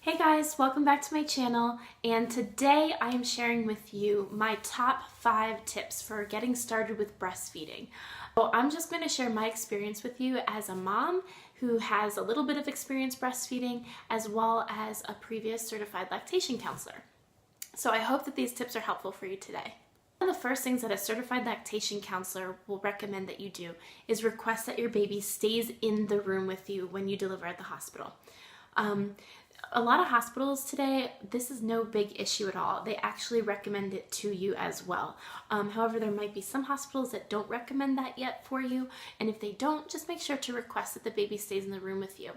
Hey guys, welcome back to my channel, and today I am sharing with you my top 5 tips for getting started with breastfeeding. So I'm just going to share my experience with you as a mom who has a little bit of experience breastfeeding as well as a previous certified lactation counselor. So I hope that these tips are helpful for you today. One of the first things that a certified lactation counselor will recommend that you do is request that your baby stays in the room with you when you deliver at the hospital. A lot of hospitals today, this is no big issue at all. They actually recommend it to you as well. However, there might be some hospitals that don't recommend that yet for you, and if they don't, just make sure to request that the baby stays in the room with you.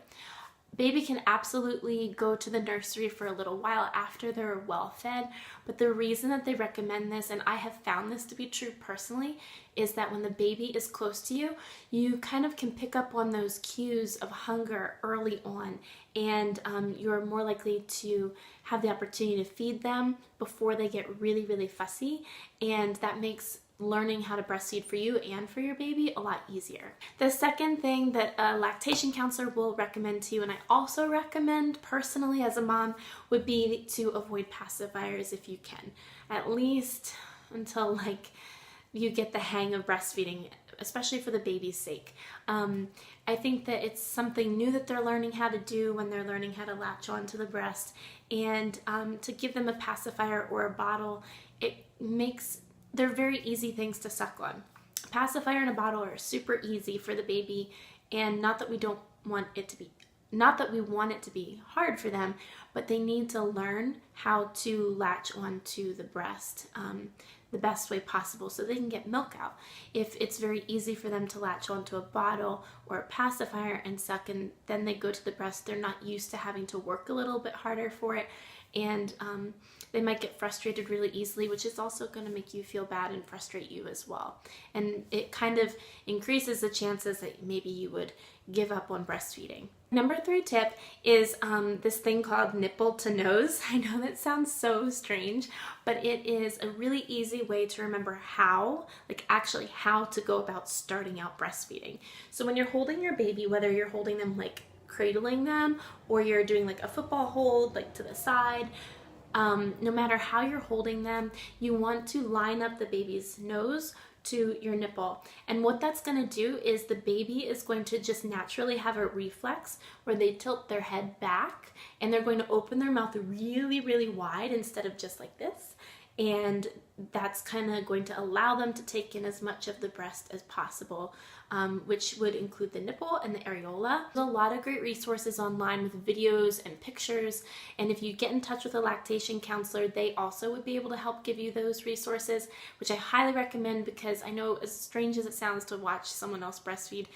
Baby can absolutely go to the nursery for a little while after they're well fed, but the reason that they recommend this, and I have found this to be true personally, is that when the baby is close to you, you kind of can pick up on those cues of hunger early on, and you're more likely to have the opportunity to feed them before they get really, really fussy, and that makes learning how to breastfeed for you and for your baby a lot easier. The second thing that a lactation counselor will recommend to you, and I also recommend personally as a mom, would be to avoid pacifiers if you can, at least until you get the hang of breastfeeding, especially for the baby's sake. I think that it's something new that they're learning how to do when they're learning how to latch onto the breast, and to give them a pacifier or a bottle, they're very easy things to suck on. A pacifier and a bottle are super easy for the baby, and not that we want it to be hard for them, but they need to learn how to latch onto the breast the best way possible so they can get milk out. If it's very easy for them to latch onto a bottle or a pacifier and suck, and then they go to the breast, they're not used to having to work a little bit harder for it, and they might get frustrated really easily, which is also going to make you feel bad and frustrate you as well. And it kind of increases the chances that maybe you would give up on breastfeeding. Number 3 tip is this thing called nipple to nose. I know that sounds so strange, but it is a really easy way to remember how to go about starting out breastfeeding. So when you're holding your baby, whether you're holding them cradling them, or you're doing a football hold to the side, no matter how you're holding them, you want to line up the baby's nose to your nipple. And what that's going to do is the baby is going to just naturally have a reflex where they tilt their head back, and they're going to open their mouth really, really wide instead of just like this. And that's kind of going to allow them to take in as much of the breast as possible, which would include the nipple and the areola. There's a lot of great resources online with videos and pictures, and if you get in touch with a lactation counselor, they also would be able to help give you those resources, which I highly recommend, because I know, as strange as it sounds to watch someone else breastfeed,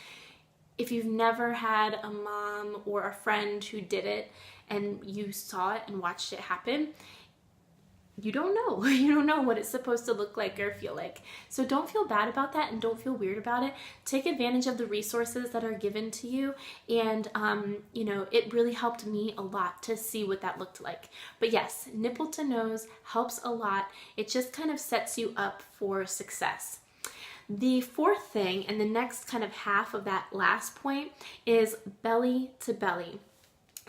if you've never had a mom or a friend who did it and you saw it and watched it happen, you don't know. You don't know what it's supposed to look like or feel like. So don't feel bad about that, and don't feel weird about it. Take advantage of the resources that are given to you, and it really helped me a lot to see what that looked like. But yes, nipple to nose helps a lot. It just kind of sets you up for success. The 4th thing, and the next kind of half of that last point, is belly to belly.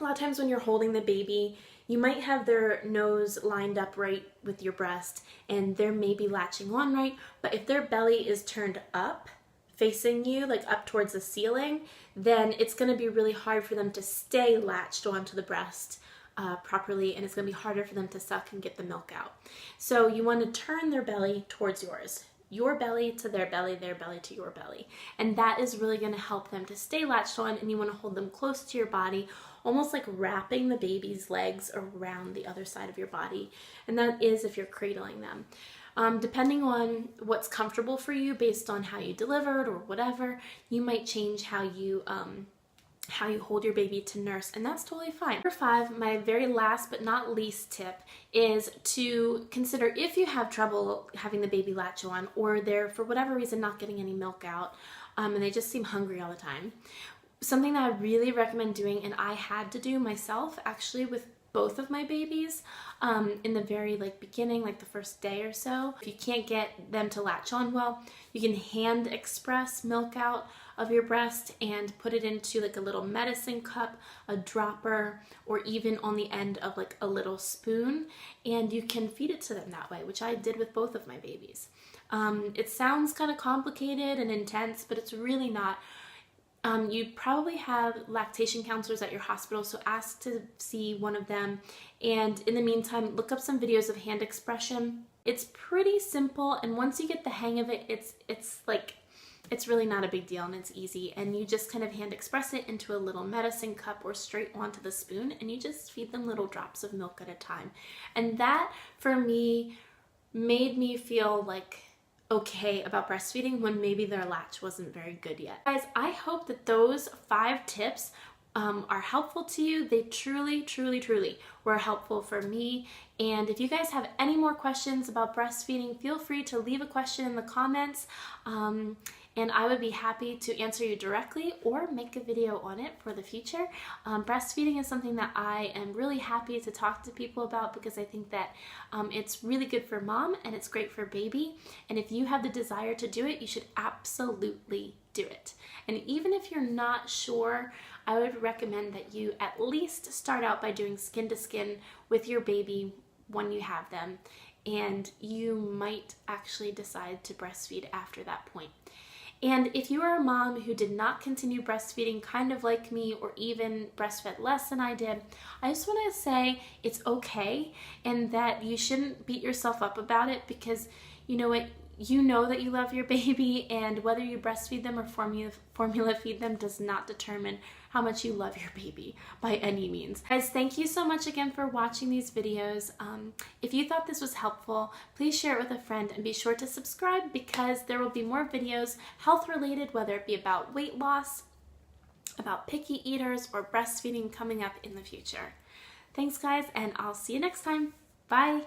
A lot of times when you're holding the baby, you might have their nose lined up right with your breast, and they're maybe latching on right, but if their belly is turned up, facing you, up towards the ceiling, then it's going to be really hard for them to stay latched onto the breast properly, and it's going to be harder for them to suck and get the milk out. So you want to turn their belly towards yours. Your belly to their belly to your belly. And that is really going to help them to stay latched on, and you want to hold them close to your body, almost like wrapping the baby's legs around the other side of your body. And that is if you're cradling them. Depending on what's comfortable for you based on how you delivered or whatever, you might change how you hold your baby to nurse, and that's totally fine. Number 5, my very last but not least tip, is to consider, if you have trouble having the baby latch on, or they're for whatever reason not getting any milk out, and they just seem hungry all the time, something that I really recommend doing, and I had to do myself actually with both of my babies in the very beginning, the first day or so. If you can't get them to latch on well, you can hand express milk out of your breast and put it into like a little medicine cup, a dropper, or even on the end of like a little spoon, and you can feed it to them that way, which I did with both of my babies. It sounds kind of complicated and intense, but it's really not. You probably have lactation counselors at your hospital, so ask to see one of them. And in the meantime, look up some videos of hand expression. It's pretty simple, and once you get the hang of it, it's really not a big deal, and it's easy. And you just kind of hand express it into a little medicine cup or straight onto the spoon, and you just feed them little drops of milk at a time. And that, for me, made me feel like okay about breastfeeding when maybe their latch wasn't very good yet. Guys, I hope that those 5 tips are helpful to you. They truly, truly, truly were helpful for me. And if you guys have any more questions about breastfeeding, feel free to leave a question in the comments. And I would be happy to answer you directly or make a video on it for the future. Breastfeeding is something that I am really happy to talk to people about because I think that it's really good for mom and it's great for baby. And if you have the desire to do it, you should absolutely do it. And even if you're not sure, I would recommend that you at least start out by doing skin to skin with your baby when you have them. And you might actually decide to breastfeed after that point. And if you are a mom who did not continue breastfeeding kind of like me or even breastfed less than I did, I just want to say it's okay and that you shouldn't beat yourself up about it because you know what? You know that you love your baby, and whether you breastfeed them or formula feed them does not determine how much you love your baby by any means. Guys, thank you so much again for watching these videos. If you thought this was helpful, please share it with a friend and be sure to subscribe because there will be more videos health related, whether it be about weight loss, about picky eaters, or breastfeeding coming up in the future. Thanks guys, and I'll see you next time. Bye!